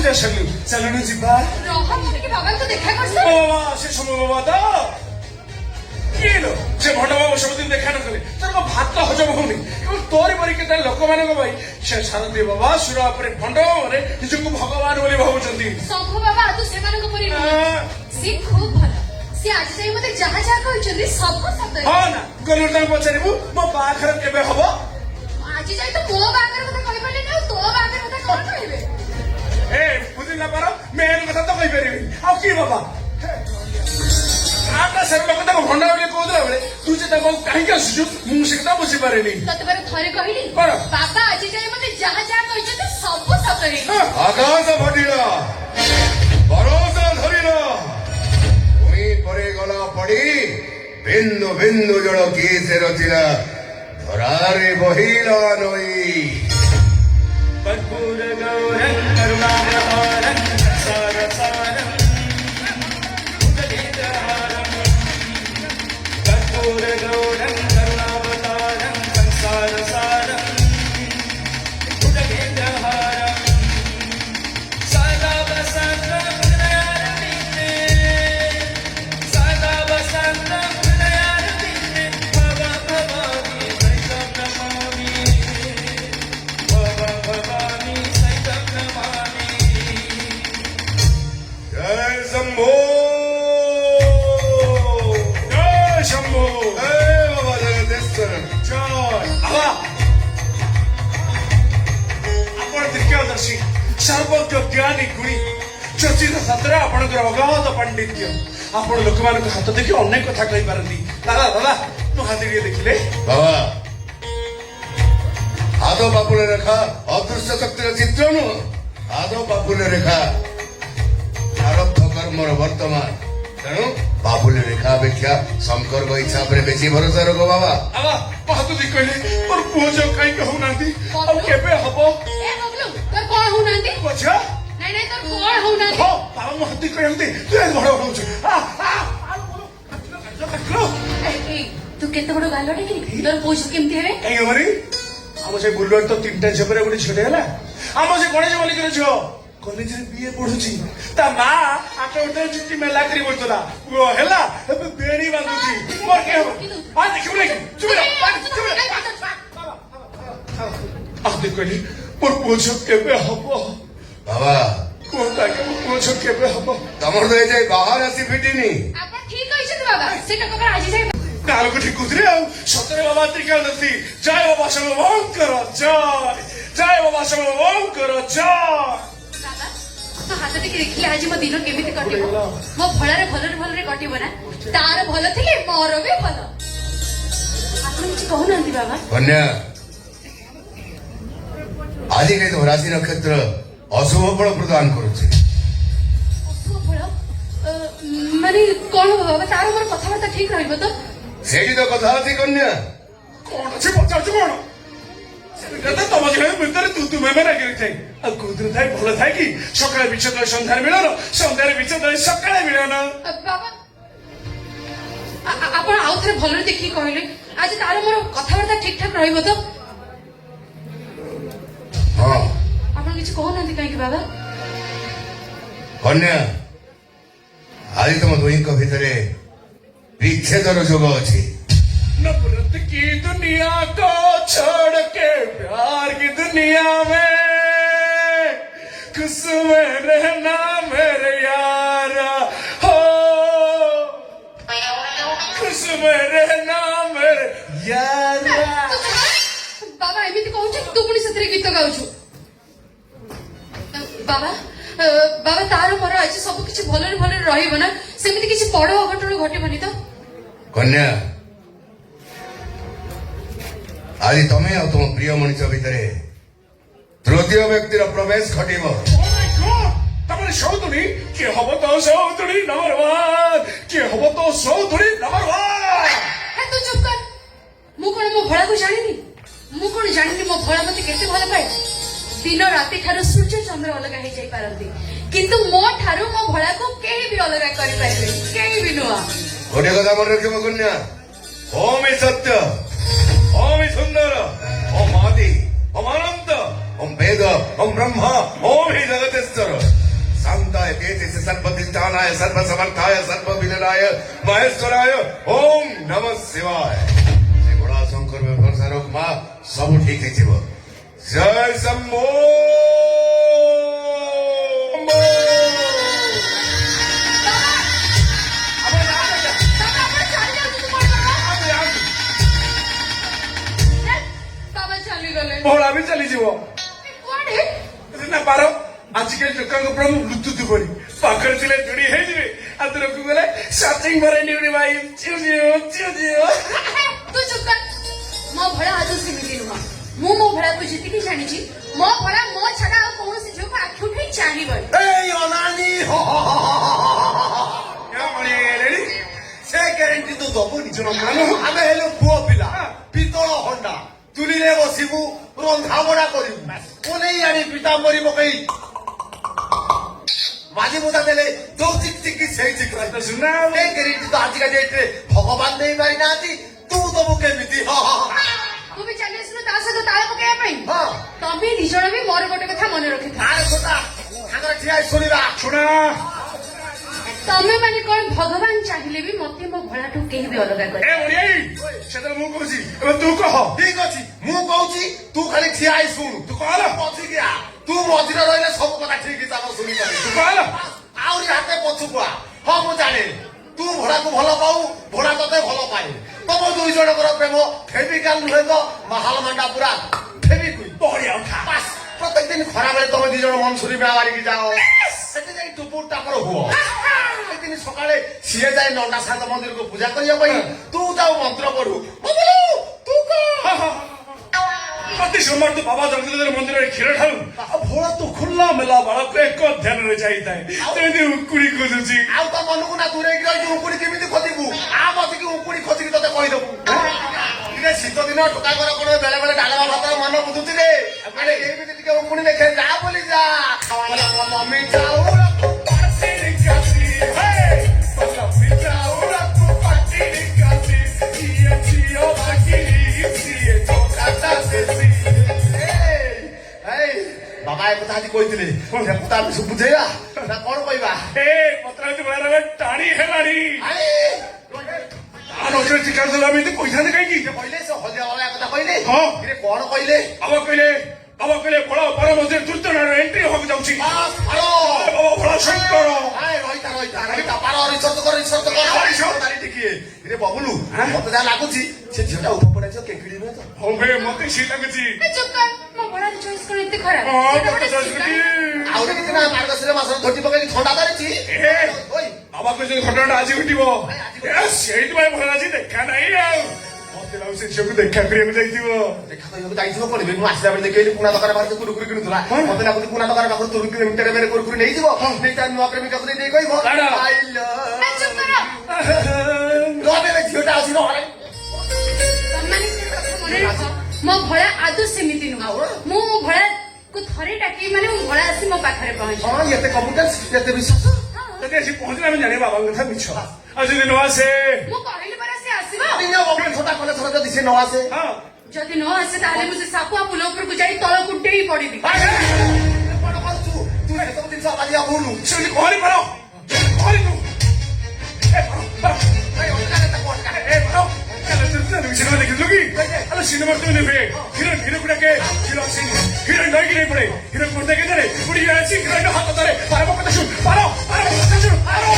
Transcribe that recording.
ପୂଜା ସରିଲୁ ଚାଲୁନୁ ଯିବା। ରହ ମୁଁ ଟିକେ ବାବାଙ୍କୁ ଦେଖା କରିସ। ବାବା ସେ ସମୟ ବାବା ତ କିଏ ଲୋ ସେ ଭଣ୍ଡ ବାବୁ ସବୁଦିନ ଦେଖା ନ କଲେ ତାର ଭାତ ହଜମ ହଉନି ଏବଂ ତୋରି ପରି କେତେ ଲୋକମାନଙ୍କ ପାଇଁ ସେ ଶାରଦୀ ବାବା ସୁର ଉପରେ ଭଣ୍ଡ ବାବାରେ ନିଜକୁ ଭଗବାନ ବୋଲି ଭାବୁଛନ୍ତି। ଶମ୍ଭୁ ବାବା ତୁ ସେମାନଙ୍କ ପରି ନୁହଁ। ସେ ଖୁବ ଭଲ। ସେ ଆଜି ଯାଇ ମତେ ଯାହା ଯାହା କହିଛନ୍ତି ସବୁ ସତରେ। ହଁ ନା ଗଲୁ ତାଙ୍କୁ ପଚାରିବୁ ମୋ ବାହାଘର କେବେ ହବ? ଆଜି ଯାଇ ତ ମୋ ବାହାଘର କଥା କହିପାରିଲେନି ଆଉ ତୋ ବାହାଘର କଥା କଣ କହିବେ? ଏ ବୁଝିଲା ପାର ମେନ୍ କଥା ତ କହିପାରିବି ଆଉ କି ବାବା ସେ ଲୋକ ତାକୁ ଭଣ୍ଡା ବୋଲି କହୁଥିଲା ବେଳେ ତୁ ଯେ ତାକୁ କାହିଁକି ଆସୁଛୁ ମୁଁ ସେ କଥା ବୁଝିପାରେନି। ତତେ ଥରେ କହିଲି କଣ? ବାବା ଆଜି ଯାଇ ମତେ ଯାହା ଯାହା କହିଛନ୍ତି ସବୁ ସତରେ। ଆକାଶ ଫଟିଲ ଭରସା ଧରିଲ ଭୂଇଁ ପରେ ଗଲା ପଡି ବିନ୍ଦୁ ବିନ୍ଦୁ ଜଳ କିଏ ସେ ରଚିଲା ଧରାରେ ବହିଲା ନଈ। କର୍ପୂର ଗୌରଂ କରୁଣାବତାରଂ ସଂସାର ସାରଂ ଭୁଜଗେନ୍ଦ୍ରହାରଂ কর্পূর গৌরং করুণাবতারং সংসার সারং ভুজগেন্দ্রহারং সদা বসন্তং হৃদয়ারবিন্দে সদা বসন্তং হৃদয়ারবিন্দে ভব ভবামি সৈতং নমামি ভব ভবামি সৈতং নমামি। জয় শম্ভু শম্ভু জয় বাবা জগতেশ্বর জয় বাবা ଆପଣ ଦୀର୍ଘଦର୍ଶୀ ସର୍ବଜ୍ଞ ଜ୍ଞାନୀ ଗୁଣୀ ଚର୍ଚ୍ଚିତ ଶାସ୍ତ୍ରରେ ଆପଣଙ୍କର ଅଗାଧ ପାଣ୍ଡିତ୍ୟ ଆପଣ ଲୋକମାନଙ୍କ ହାତ ଦେଖି ଅନେକ କଥା କହିପାରନ୍ତି। ଦାଦା ଦାଦା ମୋ ହାତ ଟିକେ ଦେଖିଲେ ବାବା ହାତ ପାପୁଲ ରେଖା ଅଦୃଶ୍ୟ ଶକ୍ତିର ଚିତ୍ର ନୁହଁ ହାତ ପାପୁଲ ରେଖା ପ୍ରାରବ୍ଧ କର୍ମର ବର୍ତ୍ତମାନ ତେଣୁ ପାପୁଲ ରେଖା ଅପେକ୍ଷା ଶଙ୍କରଙ୍କ ଇଚ୍ଛା ଉପରେ ବେଶୀ ଭରସା ରଖ ବାବା। ଦାଦା ମୋ ହାତ ଦେଖି କହିଲେ ମୋର ପୁଅ ଝିଅ କାହିଁକି ହଉନାହାନ୍ତି ଆଉ କେବେ ହବ? ଏ ବବଲୁ ତୋର କଣ ହଉନାହାନ୍ତି? ପୁଅ ଝିଅ ନାଇଁ ନାଇଁ ତୋର କଣ ହଉନାହାନ୍ତି? ହଁ ବାବା ମୋ ହାତ ଦେଖି କହିନ୍ତି ତୁ ବଡ ହଉଛୁ ଏଇ, ତୁ କେତେ ବଡ ଗାଲଟେ କି ତୋର ପୁଅ ଝିଅ କେମିତି ହେବେ? କାହିଁକି ହବନି? ଆମ ସେ ବୁଲୁଆର ତ 3ଟା ଝିଅ ପରେ ଗୋଟେ ଝିଅଟେ ହେଲା। ଆମ ସେ ଗଣେଶ ମଲ୍ଲିକର ଝିଅ କଲେଜରେ ବିଏ ପଢୁଛି ତା ମା ଆଠ ଗୋଟେରେ ଚୁଟି ମେଲା କରି ବସୁଥିଲା ପୁଅ ହେଲା ଏବେ ବେଣୀ ବାନ୍ଧୁଛି ମୋର କେ ହବ ଦେଖିବୁ ନାଇଁ କହିଲି ମୋର ପୁଅ ଝିଅ କେବେ ହବ? ବାବା କୁହନ୍ତୁ ଆଜ୍ଞା ମୋ ପୁଅ ଝିଅ କେବେ ହବ? ତମର ତ ଏ ଯାଏ ବାହାର ଆସି ଫିଟିନି। ଆପଣ ଠିକ କହିଛନ୍ତି ବାବା ସେଟା କଣ ଆଜି ଯାଇ କାଳକୁ ଠିକ କହୁଥିଲି ଆଉ ସତରେ ବାବା ତ୍ରିକାଳଦର୍ଶୀ ଜୟ ବାବା ସବୁ ଓଙ୍କର ଜୟ ଜୟ ବାବା ସବୁ ଓଙ୍କର ଜୟ। ବାବା ତୋ ହାତ ଟିକେ ଦେଖିଲେ ଆଜି ମୋ ଦିନ କେମିତି କଟିବ? ମୋ ଭଳରେ ଭଲରେ କଟିବ ନା? ତାର ଭଲ ଥିଲେ ମୋର ବି ଭଲ। ଆପଣ କିଛି କହୁନାହାନ୍ତି ବାବା? କନ୍ୟା ଆଜି କାଲି ତମ ରାଶି ନକ୍ଷତ୍ର ଅଶୁଭ ଫଳ ପ୍ରଦାନ କରୁଛି। ଅଶୁଭ ଫଳ ମାନେ କଣ ହବ ବାବା? ତାର ମୋର କଥାବାର୍ତ୍ତା ଠିକ ରହିବ ତ? ସେଇଠି ତ କଥା ଅଛି କନ୍ୟା। କଣ ଅଛି ପଚାରୁଛୁ କଣ? ତମ ଝିଅ ଭିତରେ ତୁ ତୁମେ ଲାଗି ଥାଏ ଆଉ କୋଉଦିନ ଥାଏ ଭଲ ଥାଏ କି? ସକାଳେ ବିଚ୍ଛେଦ ସନ୍ଧ୍ୟାରେ ମିଳନ ସନ୍ଧ୍ୟାରେ ବିଚ୍ଛେଦ ସକାଳେ ମିଳନ। ବାବା ଆପଣ ଆଉ ଥରେ ଭଲରେ ଦେଖିକି କହିଲେ ଆଜି ତାର ମୋର କଥାବାର୍ତ୍ତା ଠିକ ଠାକ ରହିବ ତ? ହଁ ଆପଣ କିଛି କହୁନାହାନ୍ତି କାହିଁକି ବାବା? କନ୍ୟା ଆଜି ତମ ଦୁହିଁଙ୍କ ଭିତରେ ବିଚ୍ଛେଦର ଯୋଗ ଅଛି। नफरत की दुनिया को छोड़ के प्यार की दुनिया में खुश में रहना मेरे यारा हो खुश में रहना मेरे यारा। ବାବା ଏମିତି କହୁଛୁ ତୁ ପୁଣି ସେଥିରେ ଗୀତ ଗାଉଛୁ? ବାବା ବାବା ତାର ମୋର ଆଜି ସବୁ କିଛି ଭଲରେ ରହିବ ନା? ସେମିତି କିଛି ବଡ ଅଘଟଣ ଘଟିବନି ତ? କନ୍ୟା ଆଜି ତମେ ଆଉ ତମ ପ୍ରିୟ ମଣିଷ ଭିତରେ ତୃତୀୟ ବ୍ୟକ୍ତିର ପ୍ରବେଶ ଘଟିବ। ତାପରେ ସୌତୁଣୀ କିଏ ହବ ତ ସୌତୁଣୀ ନମ୍ବର 1 କିଏ ହବ ତ ସୌତୁଣୀ ନମ୍ବର 1। ତୁ ଚୁପ କର। ମୁଁ କଣ ମୋ ଭଳାକୁ ଜାଣିନି? ମୁଁ କଣ ଜାଣିନି ମୋ ଭଳା ମତେ କେତେ ଭଲ ପାଏ? ଦିନ ରାତି ଠାରୁ ସୂର୍ଯ୍ୟ ଚନ୍ଦ୍ର ଅଲଗା ହେଇଯାଇ ପାରନ୍ତି କିନ୍ତୁ ମୋ ଠାରୁ ମୋ ଭଳାକୁ କେହି ବି ଅଲଗା କରିପାରିବେ କେହି ବି ନୁହଁ। ଗୋଟେ କଥା ମନେ ରଖିବ କନ୍ୟା ଓମ୍ ସତ୍ୟ ओम सुंदर ओम आदि ओम अनंत ओम वेद ओम ब्रह्मा ओम ही जगतेश्वर। सर्वविधानाय सर्वसमर्थाय सर्वविघ्नाय महेश्वराय ओम नमः शिवाय से बड़ा शंकर में भरोसा रख मां सब ठीक है जीव जय शंभो ବାବା ଚାଲିଗଲେ ଭୋଳା ବି ଚାଲିଯିବ କୁଆଡେ ନା ପାର ଆଜିକାଲି ଲୋକଙ୍କ ପୁରା ବ୍ଲୁଟୁଥ ପରି ପାଖରେ ଥିଲେ ଯୋଡି ହେଇଯିବେ ଆଉ ଦୂରକୁ ଗଲେ ସାର୍ଚିଂ ଭରାଇନି ଗୋଟେ ଭାଇ ଚିଉ ଚିଉ ତୁ ଚୁପ କର ମୋ ଭଳା ଆଦୌ ସେମିତି ନୁହଁ ମୁଁ ମୋ ଭଳାକୁ ଯେତିକି ଜାଣିଛି ମୋ ଭଳା ମୋ ଛଡା ଆଉ କୌଣସି ଝିଅକୁ ଆଖି ଉଠେଇ ଚାହିଁବନି এই অনানি সে গ্যারেন্টি তো দবনি আমি হেলু পুଅ ପିଲା ପିତଳ ହଣ୍ଡା ଚୁଲିରେ ବସିବୁ ରନ୍ଧାବଢା କରିବୁ ଓନେଇ ଆଣି ପିତାମ୍ବରୀ ପକେଇ ମାଝି ମୁଦା ଦେଲେ ଯୋଉ ଚିକ୍ ଚିକ୍ ସେଇ ଚିକ୍ ରହିବ ସୁନା ଏ ଗ୍ୟାରେଣ୍ଟି ତ ଆଜିକା ଡେଟ୍ରେ ଭଗବାନ ଦେଇପାରିନାହାନ୍ତି ତୁ ଦବୁ କେମିତି ତୁ ବି ଚାଲି ଆସିଲୁ ତା ସହିତ ତାଳ ପକେଇବା ପାଇଁ ହଁ ତମେ ଦି ଜଣ ବି ମୋର ଗୋଟେ କଥା ମନେ ରଖିଥା ଆରେ ଛୋଟା ସାଙ୍ଗରେ ଠିଆ ହେଇ ଶୁଣିବା ଶୁଣା ତମେ ମାନେ କଣ ଭଗବାନ ଚାହିଁଲେ ବି ମତେ ମୋ ଭଳାଠୁ କେହି ବି ଅଲଗା ଏ କରିବେ ଓଡିଆଇ ସେତେବେଳେ ମୁଁ କହୁଛି ଏବେ ତୁ କହ ଠିକ ଅଛି ମୁଁ କହୁଛି ତୁ ଖାଲି ଠିଆ ହେଇ ଶୁଣୁ ତୁ କହ ଲୋ। ପଛିକିଆ ତୁ ମଝିରେ ରହିଲେ ସବୁ କଥା ଠିକ ହିସାବ ଶୁଣିପାରିବୁ ତୁ କହ ଲୋ। ଆହୁରି ହାତେ ପଛୁକୁ ଆ ହଁ ମୁଁ ଜାଣେ ତୁ ଭୋଳାକୁ ଭଲ ପାଉ ଭୋଳା ତତେ ଭଲ ପାଏ ତମ ଦୁଇ ଜଣଙ୍କର ପ୍ରେମ ଫେବିକାଲ ନୁହେଁ ତ ମାହାଲ ମାଣ୍ଡା ପୁରା ଫେବିକୁଇ ବଢିଆ ଉଠା ବାସ୍ ପ୍ରତ୍ୟେକ ଦିନ ଖରାବେଳେ ତମେ ଦି ଜଣ ମନସୁରୀ ବେଳା ବାରିକି ଯାଅ ସେଠି ଯାଇ ଟୁପୁର ଟାପର ହୁଅ ସେଦିନ ସକାଳେ ସିଏ ଯାଏ ନଣ୍ଡା ସାଙ୍ଗ ମନ୍ଦିରକୁ ପୂଜା କରିବା ପାଇଁ ତୁ ଯାଉ ମନ୍ତ୍ର ପଢୁ ବୁବୁଲୁ, ତୁ କହ ପ୍ରତି ସୋମବାର ତୁ ବାବା ଜଗନ୍ନାଥ ମନ୍ଦିରରେ କ୍ଷୀର ଠାରୁ ଆଉ ଭୋଳା ତୁ ଖୋଲା ମେଲା ବାଳକୁ ଏକ ଧ୍ୟାନରେ ଯାଇଥାଏ ଯେମିତି ଉକୁଳି ଖୋଜୁଛି ଆଉ ତ ମନକୁ ନା ଦୂରେଇକି ରହିଛୁ ଉଙ୍କୁଡି କେମିତି ଖୋଜିବୁ ଆ ବସିକି ଉଙ୍କୁଡି ଖୋଜିକି ତତେ କହିଦବୁ ଟିକେ ଶୀତ ଦିନ ଟୋକାଙ୍କର କଣ ବେଳେ ବେଳେ ଡାଲମା ଭାତର ମନ ବୁଝୁଛି ରେ ମାନେ ଏମିତି ଟିକେ ଉଙ୍କୁଡି ଲେଖେ ଯା ବୋଲି ଯା ମମି ଚାଉଳକୁ ପାଟିରେ କାଟି, ହେ! ପଲମି ଚାଉଳକୁ ପାଟିରେ କାଟି, ଇଏ ଝିଅ ପାଟିରେ, ସିଏ ଚକାଟା ଦେଶୀ। ବାବା ଏ କଥା ଆଜି କହିଥିଲେ ତା ବିଷୟ ବୁଝେଇବା ନା କଣ କହିବା ଏ ପତ୍ରାବତୀ ବେଳାରେ ଟାଣି ହେଲାଣି ଆରେ, ତା ନଜରରେ ଚିକାର ଦେଲା ଏମିତି କହିଥାନ୍ତେ କାହିଁକି ସେ କହିଲେ ସେ ହଳଦିଆ ବାବା କଥା କହିଲେ ହଁ। ଇରେ କଣ କହିଲେ ବାବା କହିଲେ ଭୋଳା ବାର ମধ্যে ଦୁର୍ଦ୍ଦନାର ଏଣ୍ଟ୍ରି ହବାକୁ ଯାଉଛି ବାସ୍, ଆର। ବାବା ଭୋଳା ଶଙ୍କର ଆଏ, ରହିଥା ପାର ରିସର୍ଚ୍ଚ କର ତାରି ଟିକିଏ ଇରେ ବବୁଲୁ ମତେ ଯାହା ଲାଗୁଛି ସେ ଝିଅଟା ଉପପଡା ଝିଅ କେକିଡି ନୁହେଁ ତ ହଉ ଭାଇ ମତେ ସେ ଲାଗୁଛି ଏ ଚୁପ କର ମୋ ଭଳାର ଚଏସ୍ କଣ ଏତେ ଖରାପ ହଁ ସେଟା ତତେ ଗୋଟେ ସଂସ୍କୃତି ଶିକାର। ଆହୁରି କିଛି ନା ମାର୍ଗଶିର ମାସରେ ଧୋତି ପକେଇକି ଥଣ୍ଡା ଧରିଛି ଏ ଓଇ, ବାବା କହିଛନ୍ତି ଘଟଣାଟା ଆଜି ଘଟିବ ସେଇଥିପାଇଁ ଭଲ ଆଜି ଦେଖା ନାହିଁ ଆଉ ମତେ ଲାଗୁଛି ସେ ଝିଅକୁ ଦେଖା କରିବାକୁ ଯାଇଥିବ ଦେଖା କରିବାକୁ ଯାଇଥିବ କହିବେ ମୁଁ ଆସିଲା ବେଳେ ଦେଖେଇଲି ପୁଣା ଦୋକାନ ପାଖରେ କୁରୁକୁରି କିଣୁଥିଲା ମତେ ଲାଗୁଛି ପୁଣା ଦୋକାନ ପାଖରୁ ତୁରୁକୁରି ମିଟରେ ମେରେ କୁରୁକୁରି ନେଇଯିବ ନେଇ ତାର ନୂଆ ପ୍ରେମିକାକୁ ନେଇ କହିବ କାଢ। I ଏ love ଚୁପ କର ରବେ ଝିଅଟା ଅଛି ରହରେ ତମମାନେ ସେ କଥା ମନେ ରଖ ମୋ ଭଳା ଆଦୌ ସେମିତି ନୁହଁ ମୁଁ ମୋ ଭଳାକୁ ଥରେ ଡାକିବି ମାନେ ମୋ ଭଳା ଆସି ମୋ ପାଖରେ ପହଞ୍ଚେ ହଁ ଏତେ କମ୍ପ୍ୟୁଟର ଏତେ ବିଶ୍ୱାସ ଯଦି ଆସି ପହଞ୍ଚିଲେ ଆମେ ଜାଣିବା ବାବାଙ୍କ କଥା ମିଛ ଆଉ ଯଦି ନ ଆସେ ମୁଁ କହିଲି ପରା ସେ ଆସିବ ଦିନ ବବୁଲ ଛୋଟା କଲେ ଥର ଯଦି ସେ ନ ଆସେ ହଁ ଯଦି ନ ଆସେ ତାହେଲେ ମୁଁ ସେ ସାପୁଆ ପୁଲ ଉପରକୁ ଯାଇ ତଳକୁ ଡେଇଁ ପଡିବି କଣ କରୁଛୁ ତୁ ଏସବୁ ଜିନିଷ ବାଜିଆ ଭୁଲୁ ସେମିତି କହନି ପାର କହନି ତୁ ଏ ପାର सिनेमा देखिलु कि अरे सिनेमा तो नहीं हिरोइन हिरो कुड़ा के हिरो सिंह हिरोइन नहीं नहीं पड़े हिरो कुर्ते के दरे उड़ी आसी हिरोइन हाथ दरे पारो पकड़ सुन पारो पारो